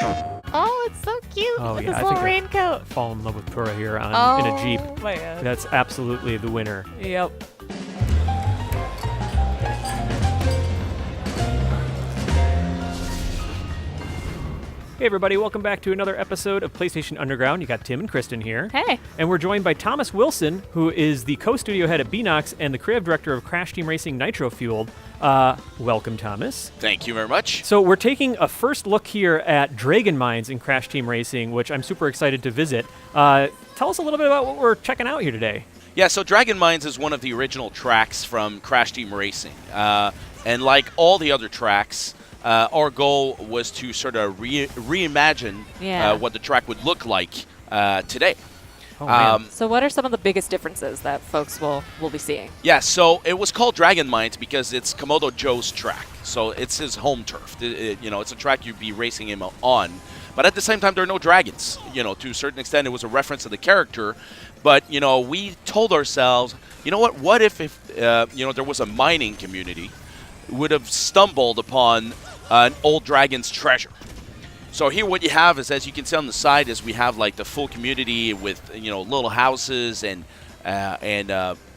Oh, it's so cute with his little raincoat. Fall in love with Tora here in a Jeep. Man. That's absolutely the winner. Yep. Hey everybody, welcome back to another episode of PlayStation Underground. You got Tim and Kristen here. Hey. And we're joined by Thomas Wilson, who is the co-studio head at Beanox and the creative director of Crash Team Racing Nitro-Fueled. Welcome, Thomas. Thank you very much. So we're taking a first look here at Dragon Mines in Crash Team Racing, which I'm super excited to visit. Tell us a little bit about what we're checking out here today. Yeah, so Dragon Mines is one of the original tracks from Crash Team Racing. And like all the other tracks, our goal was to sort of reimagine what the track would look like today. Oh, So what are some of the biggest differences that folks will be seeing? Yeah, so it was called Dragon Mines because it's Komodo Joe's track. So it's his home turf. It's a track you'd be racing him on. But at the same time, there are no dragons. To a certain extent, it was a reference to the character. But, we told ourselves, what if there was a mining community would have stumbled upon an old dragon's treasure. So here what you have is, as you can see on the side, is we have like the full community with little houses and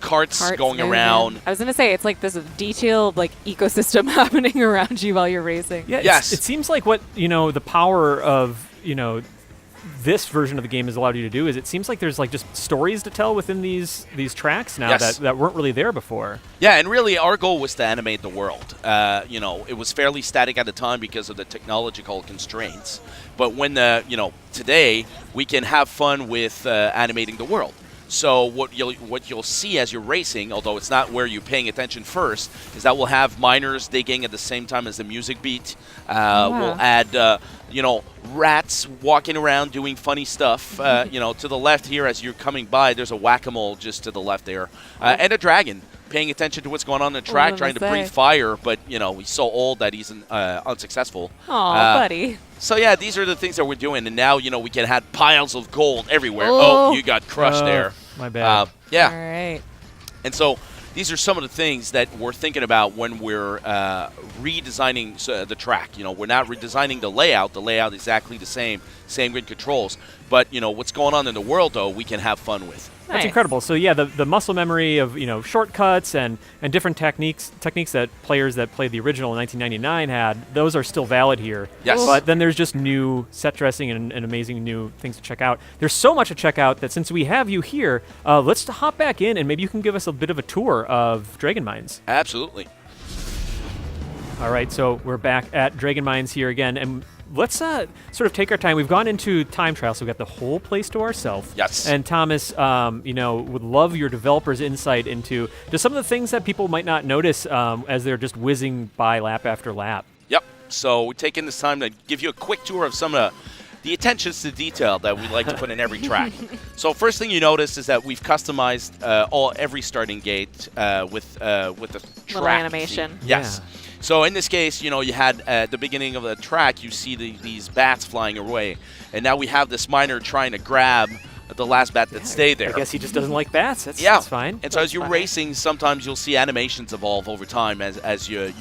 carts going moving around. I was going to say, it's like this detailed ecosystem happening around you while you're racing. Yeah, yes. It seems like what, the power of, this version of the game has allowed you to do is it seems like there's just stories to tell within these tracks now that weren't really there before. Yeah, and really our goal was to animate the world. It was fairly static at the time because of the technological constraints. But when today we can have fun with animating the world. So what you'll see as you're racing, although it's not where you're paying attention first, is that we'll have miners digging at the same time as the music beat. We'll add rats walking around doing funny stuff. To the left here as you're coming by, there's a whack-a-mole just to the left there, and a dragon paying attention to what's going on the track, trying to breathe fire, but he's so old that he's unsuccessful. Aw, buddy. So yeah, these are the things that we're doing, and now we can have piles of gold everywhere. Oh, you got crushed there. My bad. Yeah. All right. And so these are some of the things that we're thinking about when we're redesigning the track. We're not redesigning the layout. The layout is exactly the same grid controls. But what's going on in the world, though, we can have fun with. That's incredible. So yeah, the muscle memory of shortcuts and different techniques that players that played the original in 1999 had, those are still valid here. Yes. But then there's just new set dressing and amazing new things to check out. There's so much to check out that since we have you here, let's hop back in and maybe you can give us a bit of a tour of Dragon Mines. Absolutely. All right, so we're back at Dragon Mines here again, and let's sort of take our time. We've gone into time trial, so we've got the whole place to ourselves. Yes. And Thomas, would love your developer's insight into just some of the things that people might not notice as they're just whizzing by lap after lap. Yep. So we're taking this time to give you a quick tour of some of the attentions to detail that we like to put in every track. So first thing you notice is that we've customized every starting gate with the track. Little animation. Yes. Yeah. So in this case, you had at the beginning of the track, you see these bats flying away. And now we have this miner trying to grab the last bat that stayed there. I guess he just doesn't like bats. That's fine. And so as you're racing, sometimes you'll see animations evolve over time as you're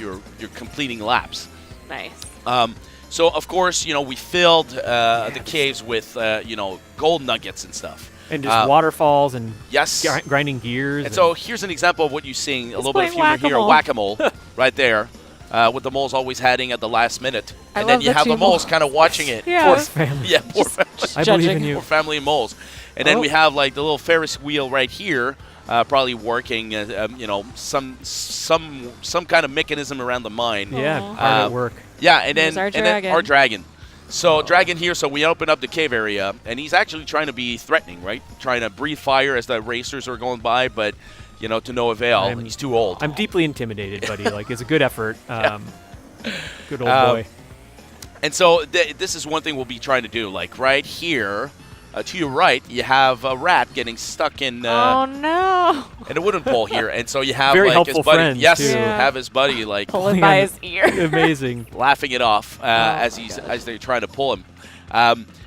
completing laps. Nice. So, of course, we filled the caves with, gold nuggets and stuff. And just waterfalls and yes. grinding gears. And so here's an example of what you're seeing. A little bit of playing humor here. Whack-a-mole right there. With the moles always hiding at the last minute. And then you have the moles kind of watching it. Yeah. Poor family. Yeah, poor family. I believe in you. Poor family of moles. And then we have the little Ferris wheel right here, probably working, some kind of mechanism around the mine. Yeah, hard at work. Yeah, and then our dragon. So Dragon here, so we open up the cave area, and he's actually trying to be threatening, right? Trying to breathe fire as the racers are going by, but to no avail. He's too old. I'm deeply intimidated, buddy. It's a good effort. Good old boy. And so this is one thing we'll be trying to do. Right here, to your right, you have a rat getting stuck in. Oh no! In a wooden pole here, and so you have Very his helpful buddy. friends, Yes, too. have his buddy pulling by his ear. Amazing. laughing it off as they're trying to pull him.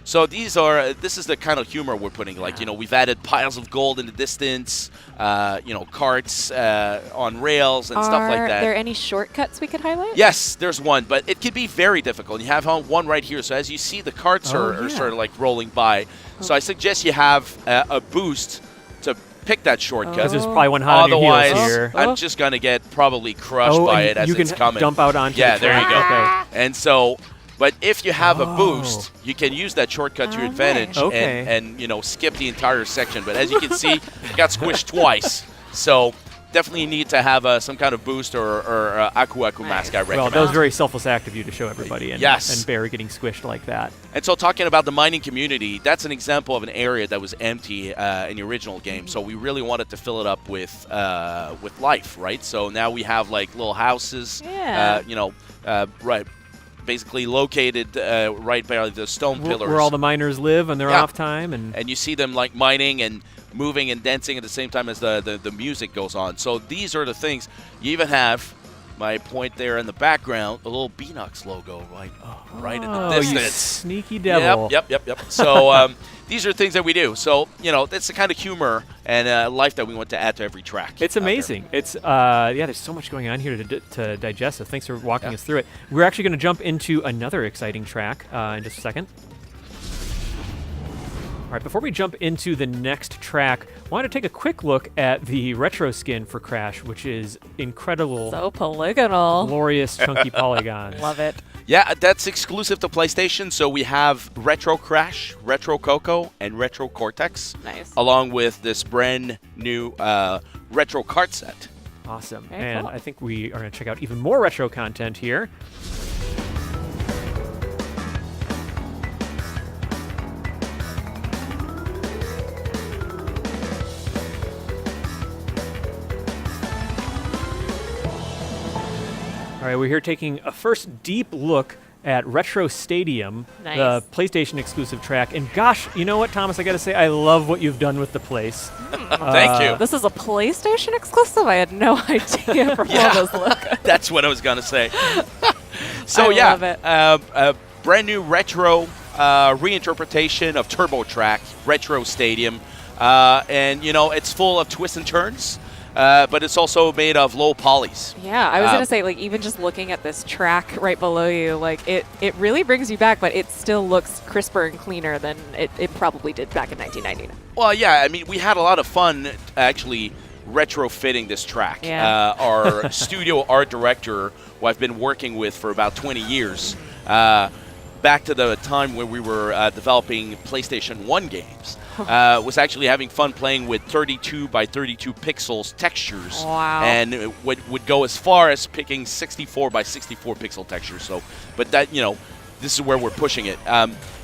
So this is the kind of humor we're putting. Like, we've added piles of gold in the distance, carts on rails and stuff like that. Are there any shortcuts we could highlight? Yes, there's one, but it can be very difficult. You have one right here. So as you see, the carts are sort of like rolling by. So I suggest you have a boost to pick that shortcut. Because there's probably one hot on your Otherwise, heels here. I'm just going to get probably crushed by it as it's coming. You can dump out onto Yeah, the there you go. track. Okay. And so, but if you have a boost, you can use that shortcut to your advantage Okay. and skip the entire section. But as you can see, got squished twice. So definitely need to have some kind of boost or Aku Aku mask, I recommend. Well, that was very selfless act of you to show everybody and Barry getting squished like that. And so talking about the mining community, that's an example of an area that was empty in the original game. So we really wanted to fill it up with life, right? So now we have like little houses, right, basically located right by the stone pillars. Where all the miners live on their off time. And you see them like mining and moving and dancing at the same time as the music goes on. So these are the things. You even have, my point there in the background, a little Beanox logo right in the distance. You sneaky devil. Yep. So these are things that we do. So, that's the kind of humor and life that we want to add to every track. It's amazing. It's there's so much going on here to digest. So thanks for walking us through it. We're actually going to jump into another exciting track in just a second. All right, before we jump into the next track, I want to take a quick look at the retro skin for Crash, which is incredible. So polygonal. Glorious, chunky polygons. Love it. Yeah, that's exclusive to PlayStation. So we have Retro Crash, Retro Coco, and Retro Cortex. Nice. Along with this brand new Retro Kart set. Awesome. Very and cool. I think we are going to check out even more retro content here. All right, we're here taking a first deep look at Retro Stadium, Nice. the PlayStation exclusive track. And gosh, you know what, Thomas? I got to say, I love what you've done with the place. Thank you. This is a PlayStation exclusive? I had no idea from all those logos. That's what I was going to say. So, I love it. a brand new retro reinterpretation of Turbo Track, Retro Stadium. And, it's full of twists and turns. But it's also made of low polys. Yeah, I was going to say, like, even just looking at this track right below you, like, it really brings you back, but it still looks crisper and cleaner than it probably did back in 1999. Well, yeah, I mean, we had a lot of fun actually retrofitting this track. Yeah. Our studio art director, who I've been working with for about 20 years, back to the time when we were developing PlayStation 1 games, was actually having fun playing with 32 by 32 pixels textures. Wow. And it would go as far as picking 64 by 64 pixel textures. So, but that, this is where we're pushing it.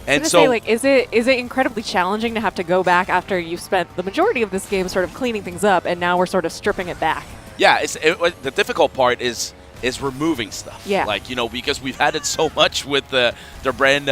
And so, say, like, is it incredibly challenging to have to go back after you've spent the majority of this game sort of cleaning things up, and now we're sort of stripping it back? yeah, the difficult part is removing stuff. Yeah. Like, because we've had it so much with the brand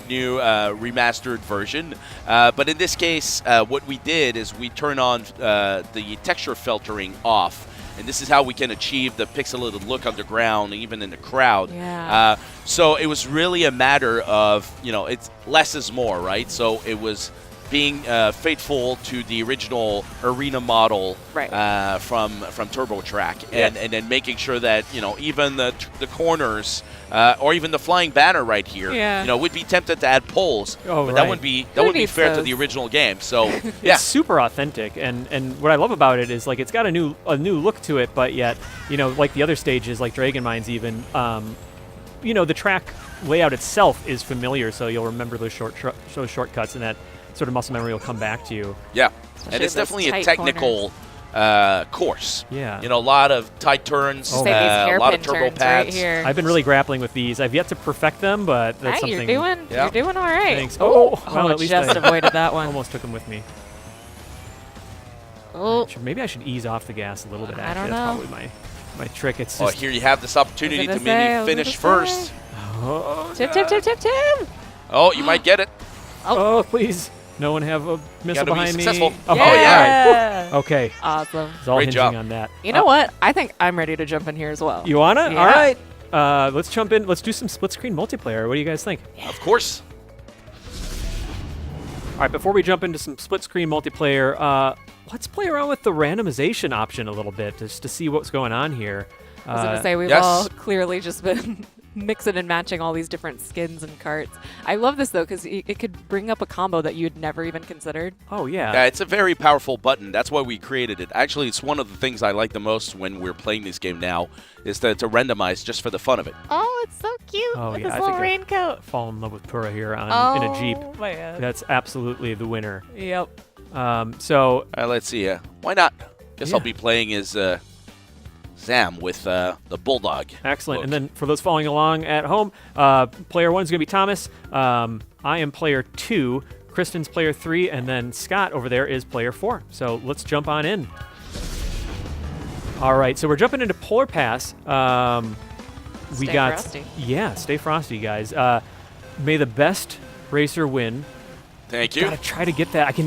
new remastered version. But in this case, what we did is we turn on the texture filtering off. And this is how we can achieve the pixelated look underground, even in the crowd. Yeah. So it was really a matter of, it's less is more, right? So it was being faithful to the original arena model from TurboTrack, and then making sure that even the corners or even the flying banner right here, we'd be tempted to add poles, but that wouldn't be fair to the original game. So It's super authentic, and what I love about it is like it's got a new look to it, but yet like the other stages, like Dragon Mines, even the track layout itself is familiar, so you'll remember those shortcuts, and that sort of muscle memory will come back to you. Yeah, Especially and it's those definitely a tight technical course. Yeah. A lot of tight turns, Say these a lot of hairpin turbo turns pads. right here. I've been really grappling with these. I've yet to perfect them, but that's Hey, something. you're doing all right. Thanks. Well, I at least just I avoided that one. almost took them with me. Oh, Maybe I should ease off the gas a little bit. I Actually, don't that's know. probably my trick. It's Oh, just here you have this opportunity to I maybe was finish gonna say. first. Tip. Oh, you might get it. oh, please. No one have a missile Gotta be behind me. successful. Oh, yeah. all right. Okay. Awesome. It's all Great hinging job. on that. You know what? I think I'm ready to jump in here as well. You wanna? Yeah. All right. Let's jump in. Let's do some split screen multiplayer. What do you guys think? Of course. All right, before we jump into some split-screen multiplayer, let's play around with the randomization option a little bit just to see what's going on here. I was going to say, we've yes. all clearly just been mixing and matching all these different skins and carts. I love this, though, because it could bring up a combo that you'd never even considered. Oh, yeah. Yeah, it's a very powerful button. That's why we created it. Actually, it's one of the things I like the most when we're playing this game now, is to randomize just for the fun of it. Oh, it's so cute Oh, with yeah, this I little think raincoat. Fall in love with Pura here in a Jeep. Oh, man. That's absolutely the winner. Yep. So, Let's see. Why not? Guess Yeah. I'll be playing as Sam with the Bulldog. excellent. look. And then for those following along at home, player 1 is going to be Thomas. I am player 2. Kristen's player 3. And then Scott over there is player 4. So let's jump on in. All right, so we're jumping into Polar Pass. We Stay got frosty. Yeah, stay frosty, guys. May the best racer win. Thank you. Gotta try to get that.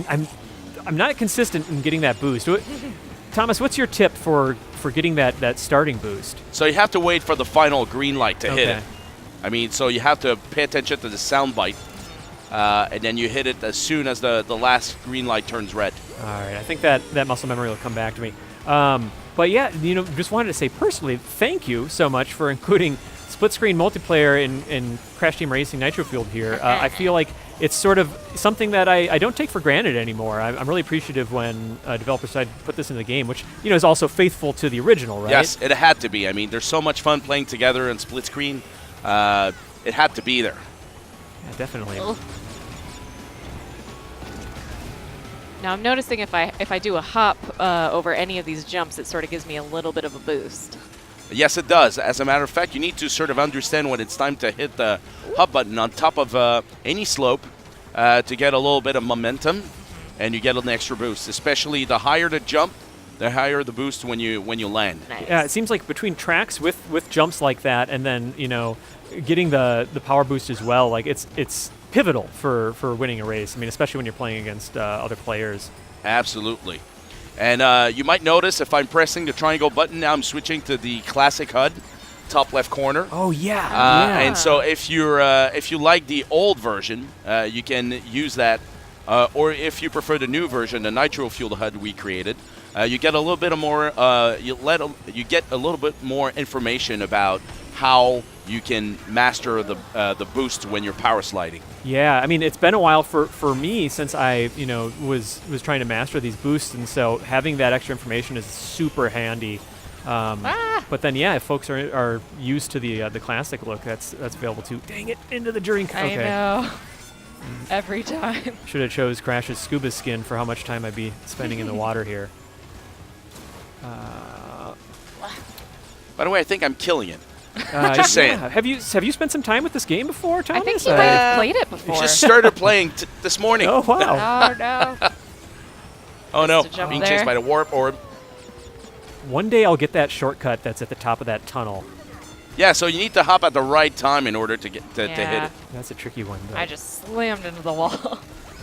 I'm not consistent in getting that boost. Thomas, what's your tip for getting that starting boost? So you have to wait for the final green light to hit Okay. it. I mean, so you have to pay attention to the sound bite, and then you hit it as soon as the last green light turns red. All right, I think that muscle memory will come back to me. But yeah, just wanted to say personally, thank you so much for including split-screen multiplayer in Crash Team Racing Nitro-Fueled here. I feel like it's sort of something that I don't take for granted anymore. I'm really appreciative when developers decide to put this in the game, which is also faithful to the original, right? Yes, it had to be. I mean, there's so much fun playing together in split screen. It had to be there. Yeah, definitely. Ugh. Now I'm noticing if I do a hop over any of these jumps, it sort of gives me a little bit of a boost. Yes, it does. As a matter of fact, you need to sort of understand when it's time to hit the hop button on top of any slope to get a little bit of momentum, and you get an extra boost. Especially the higher the jump, the higher the boost when you land. Nice. Yeah, it seems like between tracks with jumps like that, and then getting the power boost as well, like it's pivotal for winning a race. I mean, especially when you're playing against other players. Absolutely. And you might notice if I'm pressing the triangle button now, I'm switching to the classic HUD, top left corner. Oh yeah. And so if you like the old version, you can use that. Or if you prefer the new version, the Nitro-Fueled HUD we created, you get a little bit more. You get a little bit more information about how you can master the boost when you're power sliding. Yeah, I mean, it's been a while for me since I was trying to master these boosts, and so having that extra information is super handy. But then, yeah, if folks are used to the classic look, that's available too. Dang it, into the drink. I know. Every time. Should have chose Crash's scuba skin for how much time I'd be spending in the water here. By the way, I think I'm killing it. Just saying. Yeah. Have you spent some time with this game before, Thomas? I think you might have played it before. You just started playing this morning. Oh wow! Oh no. Oh no, to jump being there. chased by the warp orb. One day I'll get that shortcut that's at the top of that tunnel. Yeah, so you need to hop at the right time in order to get to hit Yeah. it. That's a tricky one, though. I just slammed into the wall.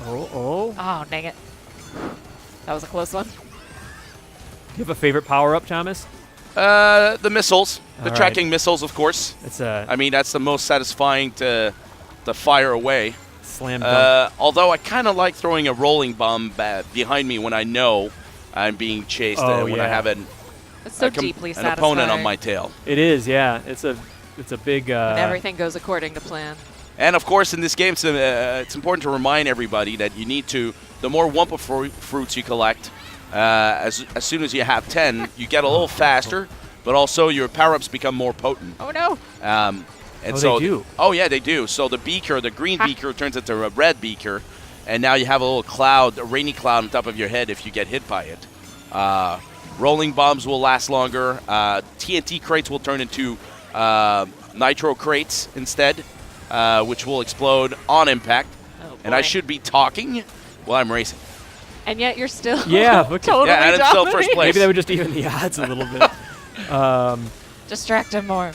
Oh. Oh, dang it. That was a close one. Do you have a favorite power-up, Thomas? The missiles, the All right. tracking missiles, of course. It's a I mean, that's the most satisfying to fire away. slam dunk. Although I kind of like throwing a rolling bomb behind me when I know I'm being chased, Oh, when I yeah. have It's so an deeply satisfying. opponent on my tail. It is, yeah. It's a big. When everything goes according to plan. And of course, in this game, it's important to remind everybody that you need to. The more Wumpa fruits you collect, as soon as you have 10, you get a little faster, but also your power-ups become more potent. Oh no. And Oh, so they do. Oh yeah, they do. So the beaker, the green beaker, turns into a red beaker, and now you have a little cloud, a rainy cloud on top of your head if you get hit by it. Rolling bombs will last longer. TNT crates will turn into nitro crates instead, which will explode on impact. Oh, And I boy. should be talking while I'm racing. And yet you're still Yeah, look at- totally Yeah, and it's still first dominating. place. Maybe that would just even the odds a little bit. Distract him more.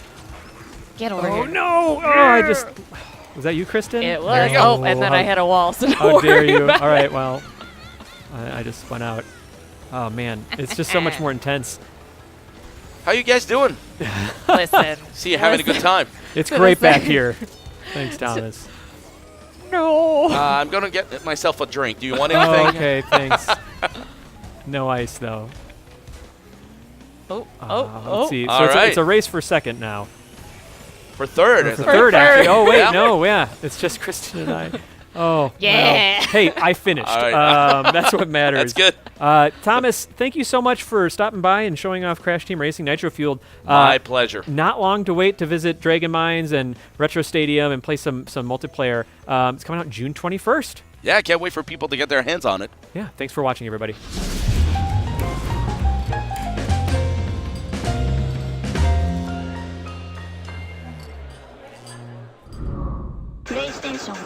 Get over Oh here. no! Oh, I just. Was that you, Kristen? It There was. you go. Oh, and then I hit a wall. So How don't dare worry you? about All right, it. well, I just went out. Oh man, it's just so much more intense. How you guys doing? Listen. See you having a good time. It's Gonna great back say. here. Thanks, Thomas. No. No. I'm going to get myself a drink. Do you want Oh, anything? okay, thanks. No ice, though. Let's see. So All right. it's a race for second now. For third. For isn't it? third, actually. Oh, wait, Yeah. no, yeah. It's just Kristen and I. Oh, Yeah. well. Hey, I finished. All right. That's what matters. That's good. Thomas, thank you so much for stopping by and showing off Crash Team Racing Nitro-Fueled. My pleasure. Not long to wait to visit Dragon Mines and Retro Stadium and play some multiplayer. It's coming out June 21st. Yeah, I can't wait for people to get their hands on it. Yeah, thanks for watching, everybody. PlayStation